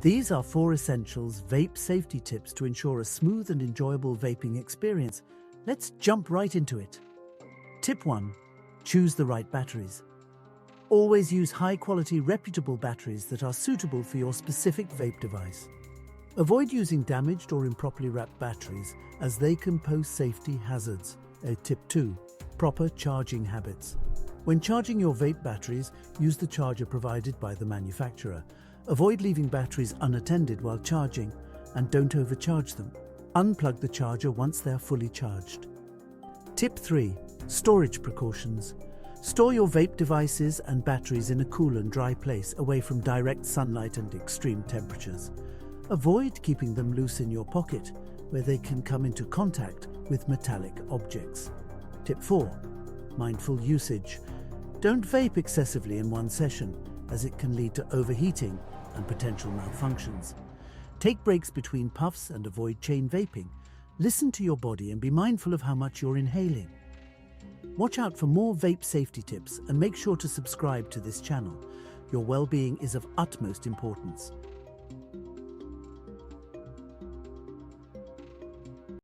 These are 4 essentials vape safety tips to ensure a smooth and enjoyable vaping experience. Let's jump right into it. Tip 1. Choose the right batteries. Always use high-quality, reputable batteries that are suitable for your specific vape device. Avoid using damaged or improperly wrapped batteries, as they can pose safety hazards. Tip 2. Proper charging habits. When charging your vape batteries, use the charger provided by the manufacturer. Avoid leaving batteries unattended while charging, and don't overcharge them. Unplug the charger once they are fully charged. Tip 3. Storage precautions. Store your vape devices and batteries in a cool and dry place, away from direct sunlight and extreme temperatures. Avoid keeping them loose in your pocket, where they can come into contact with metallic objects. Tip 4. Mindful usage. Don't vape excessively in one session, as it can lead to overheating and potential malfunctions. Take breaks between puffs and avoid chain vaping. Listen to your body and be mindful of how much you're inhaling. Watch out for more vape safety tips and make sure to subscribe to this channel. Your well-being is of utmost importance.